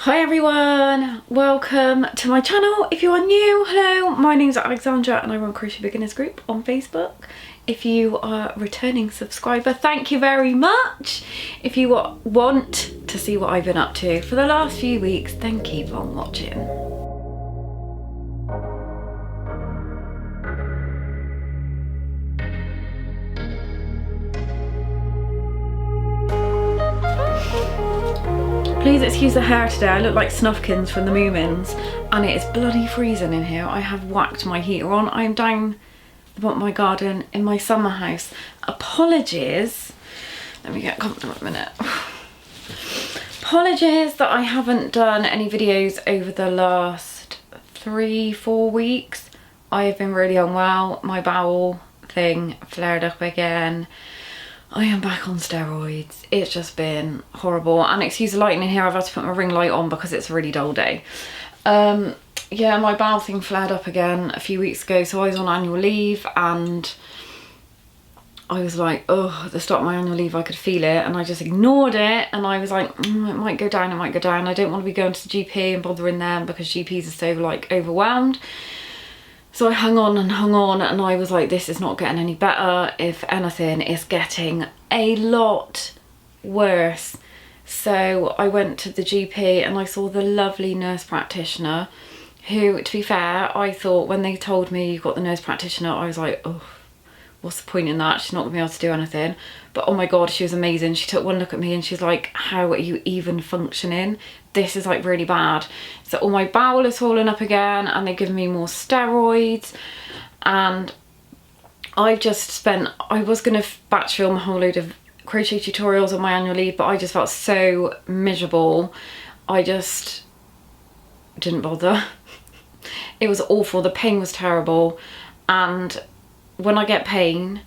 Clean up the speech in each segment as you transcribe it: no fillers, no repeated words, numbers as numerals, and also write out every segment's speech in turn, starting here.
Hi everyone, welcome to my channel. If you are new, hello, my name's Alexandra and I run Crochet Beginners Group on Facebook. If you are a returning subscriber, thank you very much. If you want to see what I've been up to for the last few weeks, then keep on watching. Please excuse the hair today, I look like Snuffkins from the Moomins and it is bloody freezing in here. I have whacked my heater on. I am down the bottom of my garden in my summer house. Apologies, let me get comfortable a minute. Apologies that I haven't done any videos over the last 3-4 weeks. I have been really unwell, my bowel thing flared up again. I am back on steroids. It's just been horrible. And excuse the lighting in here, I've had to put my ring light on because it's a really dull day. Yeah, my bowel thing flared up again a few weeks ago, so I was on annual leave and I was like, oh, at the start of my annual leave I could feel it and I just ignored it and I was like, it might go down, it might go down. I don't want to be going to the GP and bothering them because GPs are so like overwhelmed. So I hung on and I was like, this is not getting any better. If anything, it's getting a lot worse. So I went to the GP and I saw the lovely nurse practitioner who, to be fair, I thought when they told me you got the nurse practitioner, I was like, oh, what's the point in that? She's not gonna be able to do anything. But oh my God, she was amazing. She took one look at me and she's like, how are you even functioning? This is like really bad. So all my bowel is swollen up again and they've given me more steroids. And I've just spent, I was gonna batch film a whole load of crochet tutorials on my annual leave, but I just felt so miserable. I just didn't bother. It was awful, the pain was terrible. And when I get pain,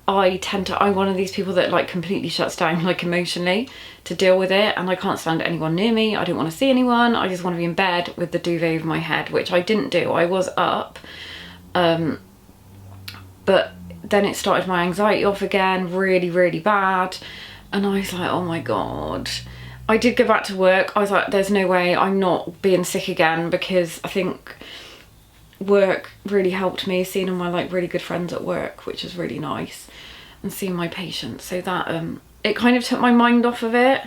I'm one of these people that like completely shuts down like emotionally to deal with it, and I can't stand anyone near me. I don't want to see anyone. I just want to be in bed with the duvet over my head, which I didn't do. I was up, but then it started my anxiety off again, really bad, and I was like, oh my God. I did go back to work. I was like, there's no way I'm not being sick again, because I think work really helped me, seeing all my like really good friends at work, which is really nice, and seeing my patients, so that it kind of took my mind off of it.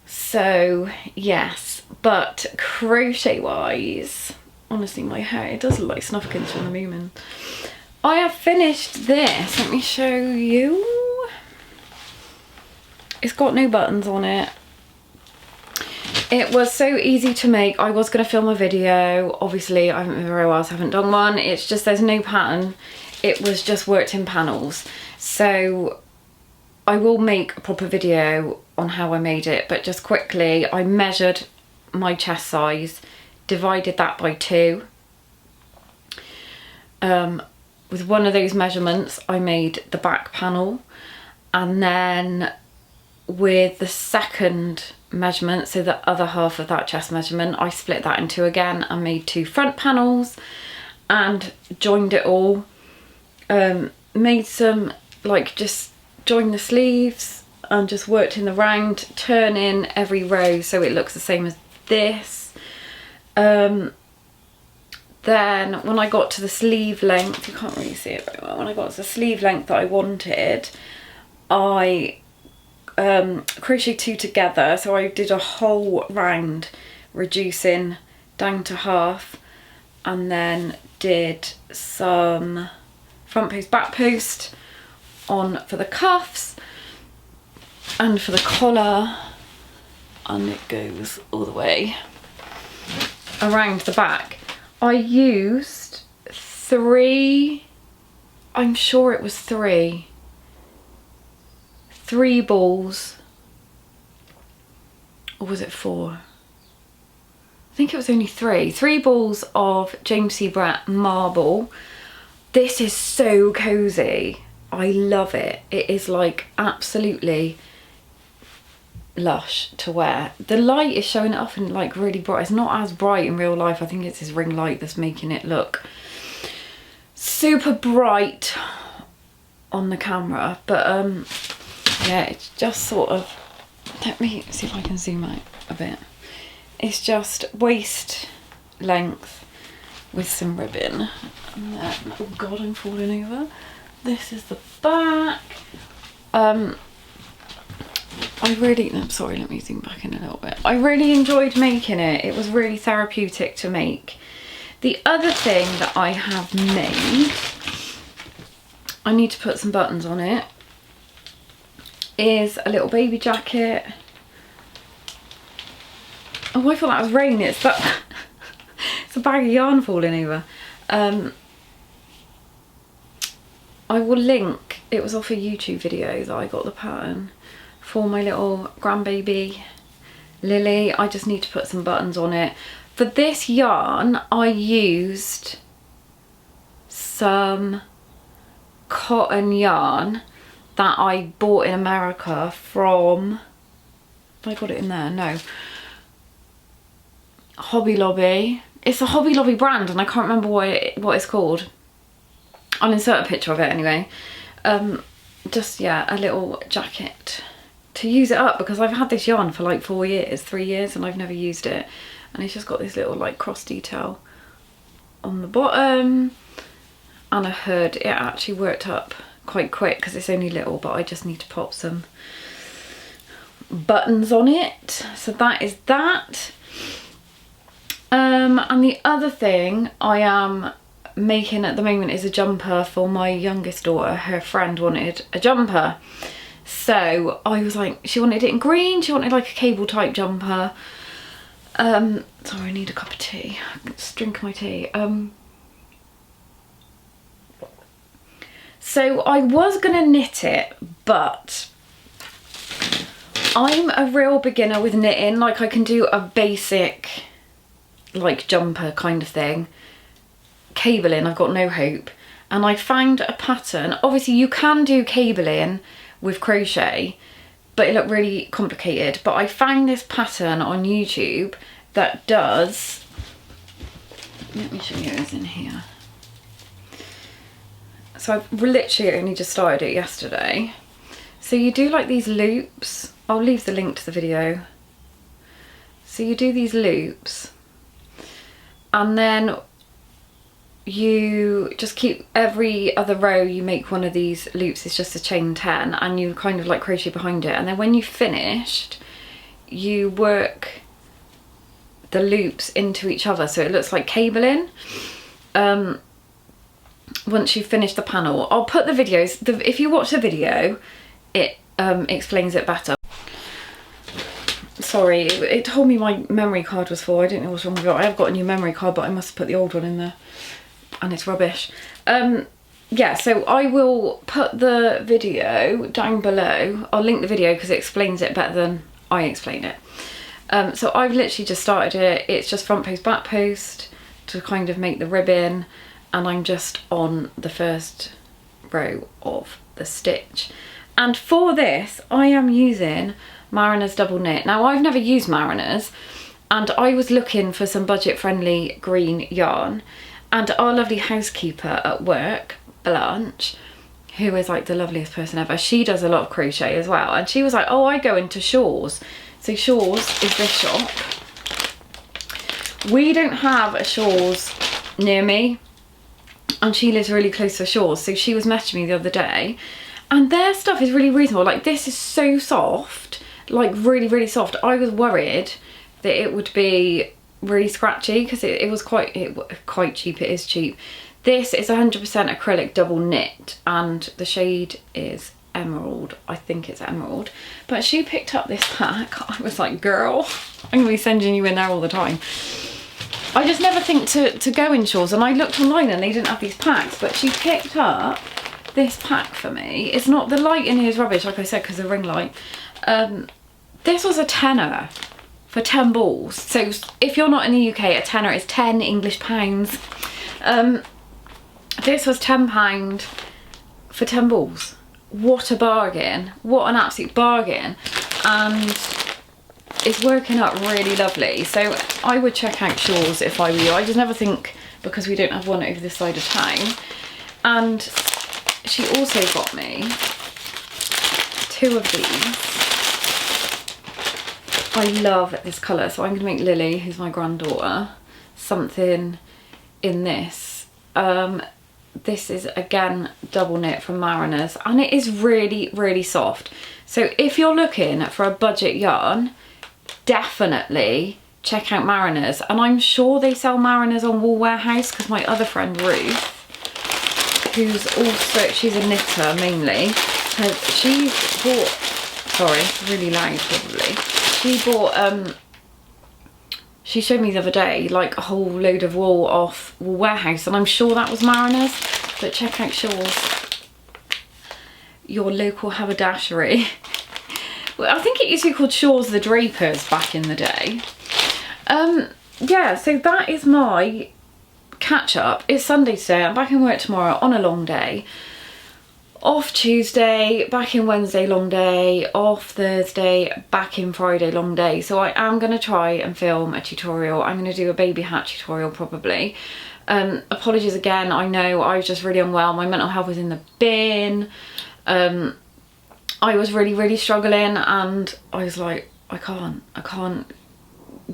So yes, but crochet wise, honestly my hair, it does look like Snuffkins from the Moomin. I have finished this, let me show you. It's got no buttons on it. It was so easy to make. I was going to film a video. Obviously, I haven't been very well, so I haven't done one. It's just there's no pattern. It was just worked in panels. So I will make a proper video on how I made it. But just quickly, I measured my chest size, divided that by 2. With one of those measurements, I made the back panel. And then with the second measurement, so the other half of that chest measurement, I split that in 2 again and made 2 front panels and joined it all. Made some, like, just joined the sleeves and just worked in the round, turning every row so it looks the same as this. Then when I got to the sleeve length, you can't really see it very well, when I got to the sleeve length that I wanted, I crochet 2 together, so I did a whole round reducing down to half, and then did some front post back post on for the cuffs and for the collar, and it goes all the way around the back. I used 3, I'm sure it was 3 balls, or was it 4? I think it was only 3 balls of James C. Brett marble. This is so cozy. I love it. It is like absolutely lush to wear. The light is showing it off in like really bright. It's not as bright in real life. I think it's this ring light that's making it look super bright on the camera, but yeah, it's just sort of, let me see if I can zoom out a bit. It's just waist length with some ribbon. And then, oh god, I'm falling over. This is the back. I'm sorry, let me zoom back in a little bit. I really enjoyed making it. It was really therapeutic to make. The other thing that I have made, I need to put some buttons on it, is a little baby jacket. Oh, I thought that was rain. It's that it's a bag of yarn falling over. I will link, it was off a YouTube video that I got the pattern for my little grandbaby Lily. I just need to put some buttons on it. For this yarn, I used some cotton yarn that I bought in America from, have I got it in there? No. Hobby Lobby. It's a Hobby Lobby brand and I can't remember what it's called. I'll insert a picture of it anyway. Just, yeah, a little jacket to use it up because I've had this yarn for like 3 years and I've never used it. And it's just got this little like cross detail on the bottom and a hood. It actually worked up quite quick because it's only little, but I just need to pop some buttons on it. So that is that. And the other thing I am making at the moment is a jumper for my youngest daughter. Her friend wanted a jumper, so I was like, she wanted it in green, she wanted like a cable type jumper. Sorry, I need a cup of tea. Just drink my tea. So I was gonna knit it, but I'm a real beginner with knitting. Like I can do a basic like jumper kind of thing. Cabling, I've got no hope. And I found a pattern. Obviously you can do cabling with crochet, but it looked really complicated. But I found this pattern on YouTube that does, let me show you, it's in here. So I've literally only just started it yesterday. So you do like these loops. I'll leave the link to the video. So you do these loops and then you just keep every other row you make one of these loops. It's just a chain 10 and you kind of like crochet behind it, and then when you've finished you work the loops into each other so it looks like cabling. Once you've finished the panel, I'll put the videos, if you watch the video it explains it better. Sorry, it told me my memory card was full. I don't know what's wrong with it. I have got a new memory card but I must have put the old one in there and it's rubbish. Yeah, so I will put the video down below. I'll link the video because it explains it better than I explain it. So I've literally just started it. It's just front post, back post to kind of make the ribbon, and I'm just on the first row of the stitch. And for this, I am using Mariner's double knit. Now I've never used Mariner's and I was looking for some budget friendly green yarn, and our lovely housekeeper at work, Blanche, who is like the loveliest person ever, she does a lot of crochet as well, and she was like, oh, I go into Shaw's. So Shaw's is this shop. We don't have a Shaw's near me and she lives really close to Shaw's, so she was messaging me the other day and their stuff is really reasonable. Like this is so soft, like really, really soft. I was worried that it would be really scratchy because it was quite cheap. It is cheap. This is 100% acrylic double knit and the shade is emerald. I think it's emerald. But she picked up this pack. I was like, girl, I'm gonna be sending you in there all the time. I just never think to go in Shaw's, and I looked online and they didn't have these packs, but she picked up this pack for me. It's not, the light in here is rubbish, like I said, because of the ring light. This was a tenner for 10 balls. So if you're not in the UK, a tenner is 10 English pounds. This was £10 for 10 balls. What a bargain. What an absolute bargain. And it's working out really lovely. So I would check out Shaw's if I were you. I just never think, because we don't have one over this side of town. And she also got me 2 of these. I love this colour, so I'm going to make Lily, who's my granddaughter, something in this. This is again double knit from Mariners, and it is really, really soft. So if you're looking for a budget yarn, definitely check out Mariners. And I'm sure they sell Mariners on Wool Warehouse, because my other friend Ruth, who's also, she's a knitter mainly, she's bought, sorry, it's really loud probably. She bought, she showed me the other day like a whole load of wool off Wool Warehouse, and I'm sure that was Mariners. But check out Shaw's, your local haberdashery. Well, I think it used to be called Shaw's the Drapers back in the day. Yeah, so that is my catch up. It's Sunday today, I'm back in work tomorrow on a long day. Off Tuesday, back in Wednesday, long day. Off Thursday, back in Friday, long day. So I am going to try and film a tutorial. I'm going to do a baby hat tutorial probably. Apologies again, I know I was just really unwell. My mental health was in the bin. I was really, really struggling, and I was like, I can't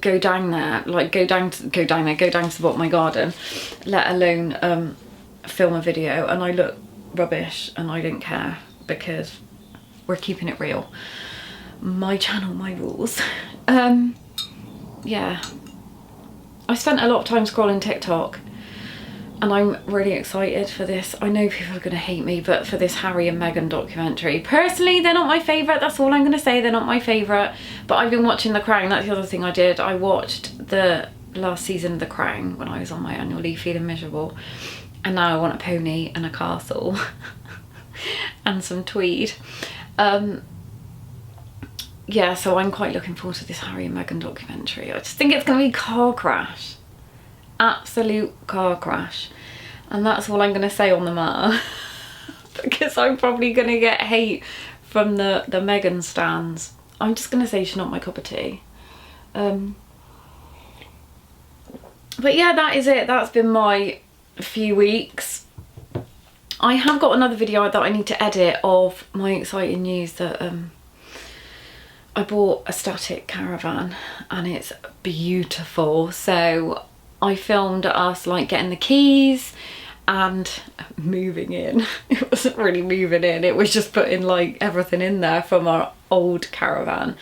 go down there, like go down to the bottom of my garden, let alone film a video. And I look rubbish, and I don't care, because we're keeping it real. My channel, my rules. Yeah, I spent a lot of time scrolling TikTok, and I'm really excited for this. I know people are going to hate me, but for this Harry and Meghan documentary. Personally, they're not my favourite. That's all I'm going to say. They're not my favourite. But I've been watching The Crown. That's the other thing I did. I watched the last season of The Crown when I was on my annual leave feeling miserable. And now I want a pony and a castle and some tweed. Yeah, so I'm quite looking forward to this Harry and Meghan documentary. I just think it's going to be car crash. Absolute car crash. And that's all I'm going to say on the matter. Because I'm probably going to get hate from the Meghan stans. I'm just going to say she's not my cup of tea. But yeah, that is it. That's been my few weeks. I have got another video that I need to edit of my exciting news that I bought a static caravan, and it's beautiful. So I filmed us like getting the keys and moving in. It wasn't really moving in, it was just putting like everything in there from our old caravan.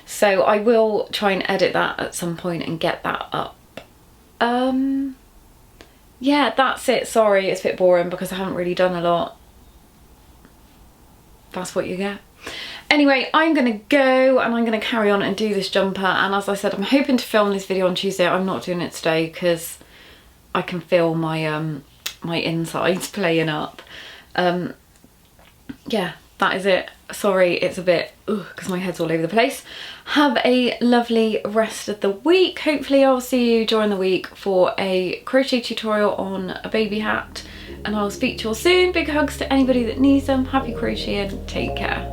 So I will try and edit that at some point and get that up. Yeah, that's it. Sorry, it's a bit boring because I haven't really done a lot. That's what you get. Anyway, I'm gonna go and I'm gonna carry on and do this jumper, and as I said, I'm hoping to film this video on Tuesday. I'm not doing it today because I can feel my my insides playing up. Yeah, that is it. Sorry, it's a bit because my head's all over the place. Have a lovely rest of the week. Hopefully I'll see you during the week for a crochet tutorial on a baby hat, and I'll speak to you all soon. Big hugs to anybody that needs them. Happy crocheting. Take care.